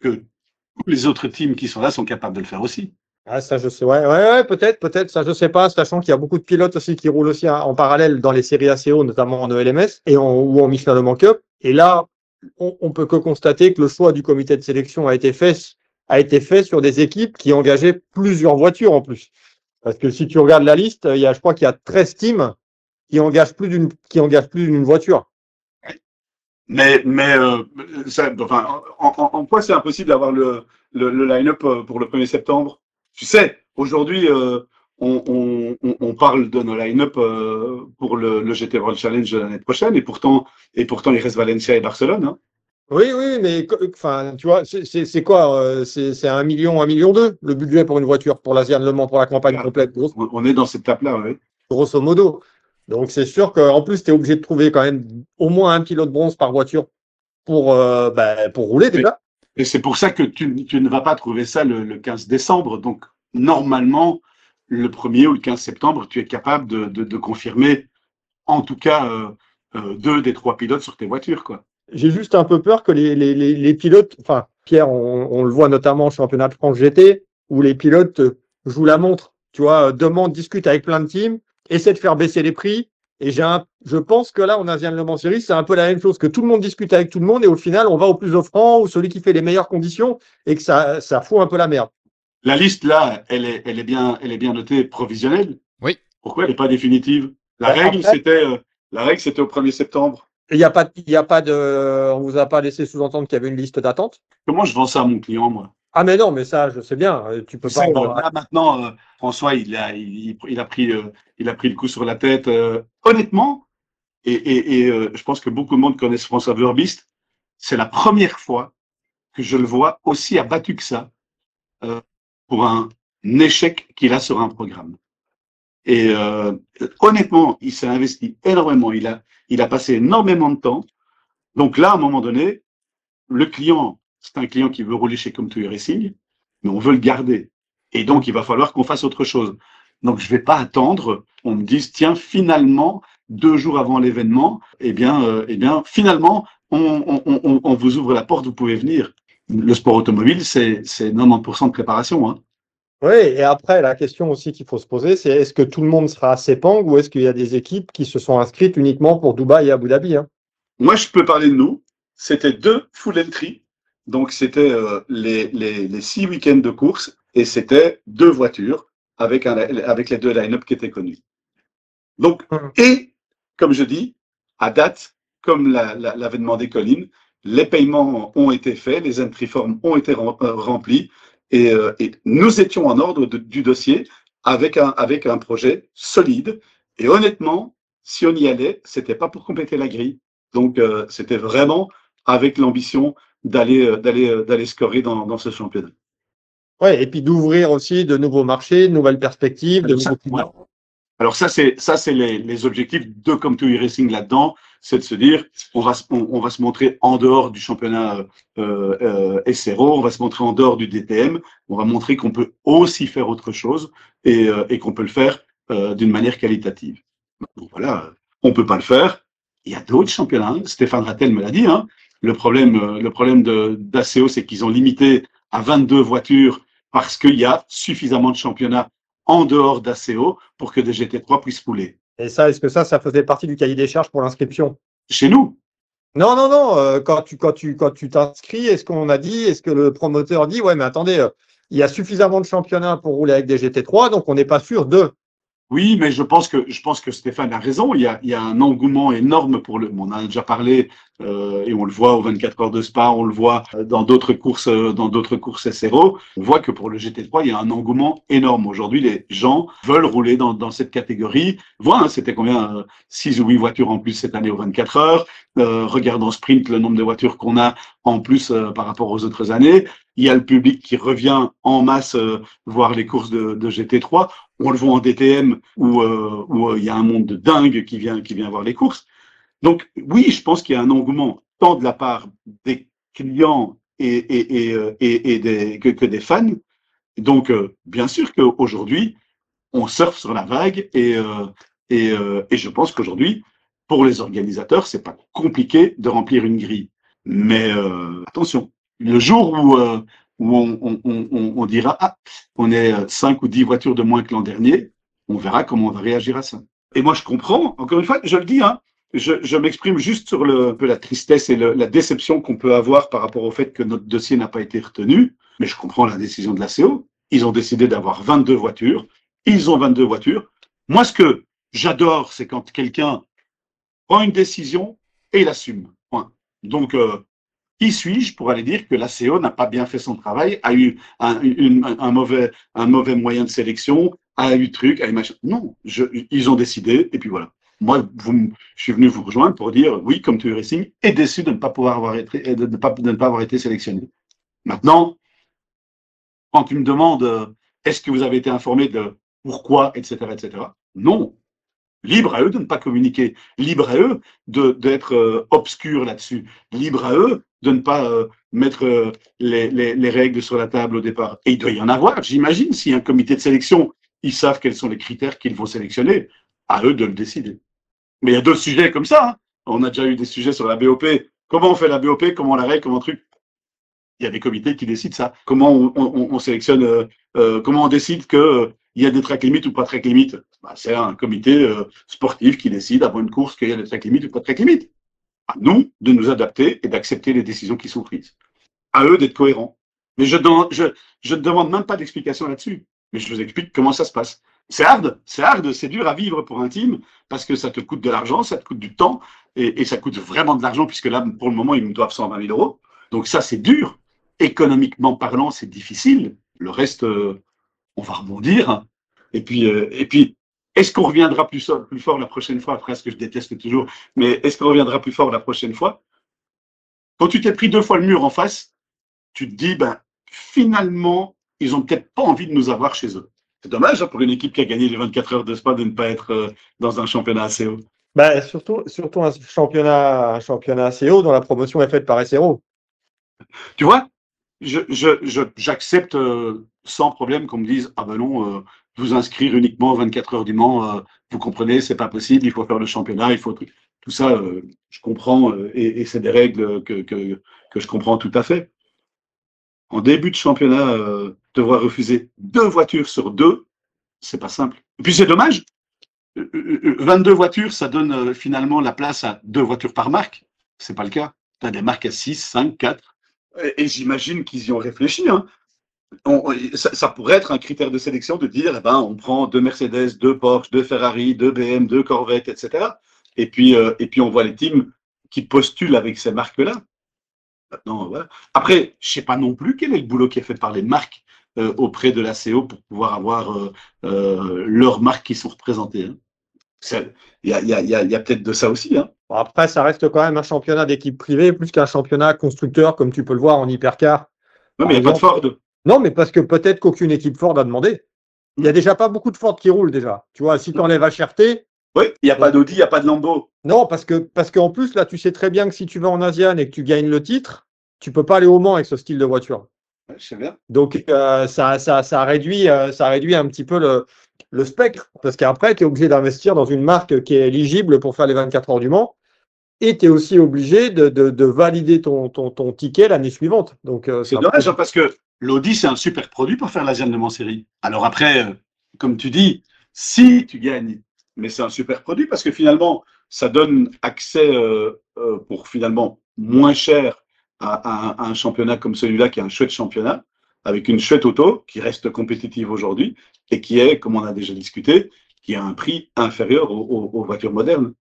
que tous les autres teams qui sont là sont capables de le faire aussi. Ah, ça, je sais. Ouais, peut-être. Ça, je sais pas, sachant qu'il y a beaucoup de pilotes aussi qui roulent aussi en parallèle dans les séries assez haut, notamment en ELMS ou en Michelin Le Mans Cup. Et là, on peut que constater que le choix du comité de sélection a été fait sur des équipes qui engageaient plusieurs voitures en plus. Parce que si tu regardes la liste, je crois qu'il y a 13 teams qui engagent plus d'une voiture. Mais ça, enfin, en quoi c'est impossible d'avoir le line-up pour le 1er septembre? Tu sais, aujourd'hui, on parle de nos line-up pour le GT World Challenge de l'année prochaine, et pourtant, il reste Valencia et Barcelone. Hein. Oui, mais enfin, tu vois, c'est quoi? C'est 1 million, 1 million 2 le budget pour une voiture pour l'Asian Le Mans pour la campagne complète. On est dans cette tape-là, oui. Grosso modo. Donc c'est sûr qu'en plus, tu es obligé de trouver quand même au moins un pilote bronze par voiture pour rouler déjà. Et c'est pour ça que tu ne vas pas trouver ça le 15 décembre. Donc normalement, le 1er ou le 15 septembre, tu es capable de confirmer en tout cas 2 des 3 pilotes sur tes voitures, quoi. J'ai juste un peu peur que les pilotes, enfin Pierre, on le voit notamment au championnat de France GT, où les pilotes jouent la montre, tu vois, discutent avec plein de teams, essaient de faire baisser les prix. Et je pense que là, en Asian Le Mans Series, c'est un peu la même chose, que tout le monde discute avec tout le monde et au final, on va au plus offrant ou celui qui fait les meilleures conditions et que ça fout un peu la merde. La liste là, elle est bien notée provisionnelle. Oui. Pourquoi elle n'est pas définitive? La règle, c'était au 1er septembre. Il n'y a pas on vous a pas laissé sous-entendre qu'il y avait une liste d'attente? Comment je vends ça à mon client, moi? Ah, mais non, mais ça, je sais bien. Tu peux pas. Là, maintenant, François, il a pris le coup sur la tête. Honnêtement, et je pense que beaucoup de monde connaissent François Verbist. c'est la première fois que je le vois aussi abattu que ça euh, pour un échec qu'il a sur un programme. Et honnêtement, il s'est investi énormément. Il a passé énormément de temps. Donc là, à un moment donné, le client, c'est un client qui veut rouler chez Come2 Racing, mais on veut le garder. Et donc, il va falloir qu'on fasse autre chose. Donc, je ne vais pas attendre qu'on me dise, tiens, finalement, 2 jours avant l'événement, finalement, on vous ouvre la porte, vous pouvez venir. Le sport automobile, c'est 90% de préparation. Hein. Oui, et après, la question aussi qu'il faut se poser, c'est est-ce que tout le monde sera à Sepang ou est-ce qu'il y a des équipes qui se sont inscrites uniquement pour Dubaï et Abu Dhabi, hein? Moi, je peux parler de nous. C'était 2 full entry. Donc, c'était les 6 week-ends de course et c'était 2 voitures avec les 2 line-up qui étaient connus. Donc, et comme je dis, à date, comme l'avait demandé Colin, les paiements ont été faits, les entry forms ont été remplis et nous étions en ordre du dossier avec un projet solide. Et honnêtement, si on y allait, c'était pas pour compléter la grille. Donc, c'était vraiment avec l'ambition d'aller scorer dans ce championnat. Ouais, et puis d'ouvrir aussi de nouveaux marchés, de nouvelles perspectives, de nouveaux clients. Ouais. Alors ça c'est les objectifs de Come2 Racing là-dedans, c'est de se dire on va se montrer en dehors du championnat SRO, on va se montrer en dehors du DTM, on va montrer qu'on peut aussi faire autre chose et qu'on peut le faire d'une manière qualitative. Donc voilà, on peut pas le faire. Il y a d'autres championnats. Stéphane Rattel me l'a dit. Hein. Le problème d'ACO, c'est qu'ils ont limité à 22 voitures parce qu'il y a suffisamment de championnats en dehors d'ACO pour que des GT3 puissent rouler. Et ça, est-ce que ça faisait partie du cahier des charges pour l'inscription? Chez nous? Non, non, non. Quand tu t'inscris, est-ce qu'on a dit, est-ce que le promoteur dit, ouais, mais attendez, il y a suffisamment de championnats pour rouler avec des GT3, donc on n'est pas sûr de. Oui, mais je pense que Stéphane a raison. Il y a un engouement énorme pour le. On en a déjà parlé et on le voit aux 24 heures de Spa, on le voit dans d'autres courses SRO. On voit que pour le GT3, il y a un engouement énorme. Aujourd'hui, les gens veulent rouler dans cette catégorie. Voilà, hein, c'était combien 6 ou 8 voitures en plus cette année aux 24 heures. Regarde en sprint le nombre de voitures qu'on a en plus par rapport aux autres années. Il y a le public qui revient en masse voir les courses de GT3. On le voit en DTM où il y a un monde de dingue qui vient voir les courses. Donc oui, je pense qu'il y a un engouement tant de la part des clients que des fans. Donc bien sûr qu'aujourd'hui, on surfe sur la vague et je pense qu'aujourd'hui, pour les organisateurs, c'est pas compliqué de remplir une grille. Mais attention, le jour où on dira ah, on est 5 ou 10 voitures de moins que l'an dernier, on verra comment on va réagir à ça. Et moi, je comprends, encore une fois, je le dis, hein, je m'exprime juste sur un peu la tristesse et la déception qu'on peut avoir par rapport au fait que notre dossier n'a pas été retenu, mais je comprends la décision de la CO. Ils ont décidé d'avoir 22 voitures, ils ont 22 voitures. Moi, ce que j'adore, c'est quand quelqu'un prend une décision et il assume. Point. Donc, qui suis-je pour aller dire que la CO n'a pas bien fait son travail, a eu un mauvais moyen de sélection, a eu truc, a eu machin. Non, ils ont décidé, et puis voilà. Moi, je suis venu vous rejoindre pour dire oui, Come2 Racing est déçu de ne pas avoir été sélectionné. Maintenant, quand tu me demandes est-ce que vous avez été informé de pourquoi, etc., non. Libre à eux de ne pas communiquer, libre à eux d'être obscurs là-dessus, libre à eux de ne pas mettre les règles sur la table au départ. Et il doit y en avoir, j'imagine, si un comité de sélection, ils savent quels sont les critères qu'ils vont sélectionner, à eux de le décider. Mais il y a d'autres sujets comme ça. Hein. On a déjà eu des sujets sur la BOP. Comment on fait la BOP, comment on la règle, comment truc. Il y a des comités qui décident ça. Comment on sélectionne, comment on décide que il y a des track limites ou pas track limites. Bah, c'est un comité sportif qui décide avant une course qu'il y a des track limites ou pas de track limites. À nous de nous adapter et d'accepter les décisions qui sont prises. À eux d'être cohérents. Mais je ne demande même pas d'explication là-dessus. Mais je vous explique comment ça se passe. C'est hard, c'est dur à vivre pour un team parce que ça te coûte de l'argent, ça te coûte du temps et ça coûte vraiment de l'argent puisque là, pour le moment, ils me doivent 120 000 euros. Donc ça, c'est dur. Économiquement parlant, c'est difficile. Le reste, on va rebondir. Et puis, est-ce qu'on reviendra plus fort la prochaine fois? Après, ce que je déteste toujours, mais est-ce qu'on reviendra plus fort la prochaine fois? Quand tu t'es pris 2 fois le mur en face, tu te dis, ben, finalement, ils ont peut-être pas envie de nous avoir chez eux. C'est dommage pour une équipe qui a gagné les 24 heures de Spa de ne pas être dans un championnat assez haut. Bah, surtout un championnat assez haut dont la promotion est faite par SRO. Tu vois, j'accepte sans problème qu'on me dise, ah ben non, vous inscrire uniquement 24 heures du Mans, vous comprenez, c'est pas possible, il faut faire le championnat, il faut tout ça, je comprends, et c'est des règles que je comprends tout à fait. En début de championnat, devoir refuser 2 voitures sur 2, c'est pas simple. Et puis c'est dommage. 22 voitures, ça donne finalement la place à 2 voitures par marque. C'est pas le cas. Tu as des marques à 6, 5, 4. Et j'imagine qu'ils y ont réfléchi. Hein. Ça pourrait être un critère de sélection de dire, eh ben, on prend 2 Mercedes, 2 Porsche, 2 Ferrari, 2 BM, 2 Corvette, etc. Et puis on voit les teams qui postulent avec ces marques-là. Maintenant, voilà. Après, je sais pas non plus quel est le boulot qui est fait par les marques auprès de la CO pour pouvoir avoir leurs marques qui sont représentées. Hein. Il y a peut-être de ça aussi. Hein. Bon, après, ça reste quand même un championnat d'équipe privée plus qu'un championnat constructeur, comme tu peux le voir en hypercar. Non, mais il n'y a pas de Ford. Non, mais parce que peut-être qu'aucune équipe Ford a demandé. Il n'y a déjà pas beaucoup de Ford qui roulent déjà. Tu vois, si tu enlèves HRT. Oui, il n'y a pas d'Audi, il n'y a pas de Lambo. Non, parce qu'en plus, là, tu sais très bien que si tu vas en Asian et que tu gagnes le titre, tu peux pas aller au Mans avec ce style de voiture. Ouais, je sais bien. Donc, ça réduit un petit peu le spectre. Parce qu'après, tu es obligé d'investir dans une marque qui est éligible pour faire les 24 heures du Mans. Et tu es aussi obligé de valider ton ticket l'année suivante. Donc, c'est dommage, parce que l'Audi, c'est un super produit pour faire l'Asian Le Mans Série. Alors après, comme tu dis, si tu gagnes, mais c'est un super produit parce que finalement, ça donne accès pour finalement moins cher à un championnat comme celui-là, qui est un chouette championnat, avec une chouette auto qui reste compétitive aujourd'hui et qui est, comme on a déjà discuté, qui a un prix inférieur aux voitures modernes.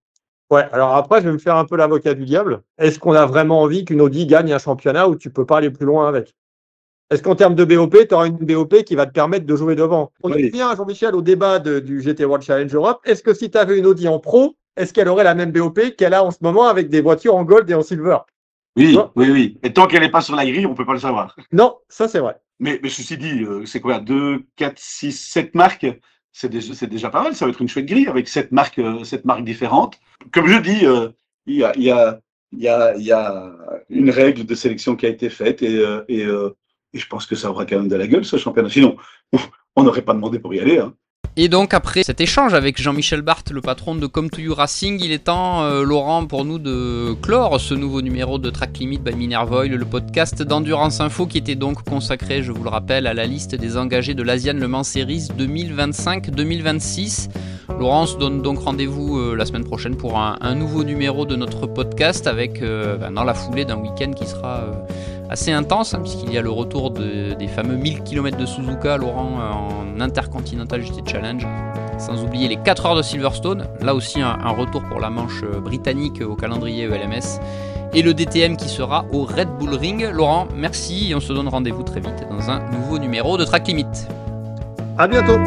Ouais, alors après, je vais me faire un peu l'avocat du diable. Est-ce qu'on a vraiment envie qu'une Audi gagne un championnat où tu peux pas aller plus loin avec? Est-ce qu'en termes de BOP, tu auras une BOP qui va te permettre de jouer devant? On revient, Jean-Michel, au débat du GT World Challenge Europe. Est-ce que si tu avais une Audi en pro, est-ce qu'elle aurait la même BOP qu'elle a en ce moment avec des voitures en gold et en silver? Oui. Et tant qu'elle n'est pas sur la grille, on ne peut pas le savoir. Non, ça c'est vrai. Mais ceci dit, c'est quoi? 2, 4, 6, 7 marques, c'est déjà pas mal. Ça va être une chouette grille avec 7 marques différentes. Comme je dis, il y a une règle de sélection qui a été faite et je pense que ça aura quand même de la gueule, ce championnat. Sinon, on n'aurait pas demandé pour y aller. Hein. Et donc après cet échange avec Jean-Michel Barthes, le patron de Come2You Racing, il est temps, Laurent, pour nous de clore ce nouveau numéro de Track Limit by Minerva Oil, le podcast d'Endurance Info qui était donc consacré, je vous le rappelle, à la liste des engagés de l'Asian Le Mans Series 2025-2026. Laurent, on se donne donc rendez-vous la semaine prochaine pour un nouveau numéro de notre podcast avec, dans la foulée d'un week-end qui sera assez intense, hein, puisqu'il y a le retour des fameux 1000 km de Suzuka, Laurent, en Intercontinental GT Challenge, sans oublier les 4 heures de Silverstone, là aussi un retour pour la manche britannique au calendrier ELMS, et le DTM qui sera au Red Bull Ring. Laurent, merci, et on se donne rendez-vous très vite dans un nouveau numéro de Track Limit. À bientôt.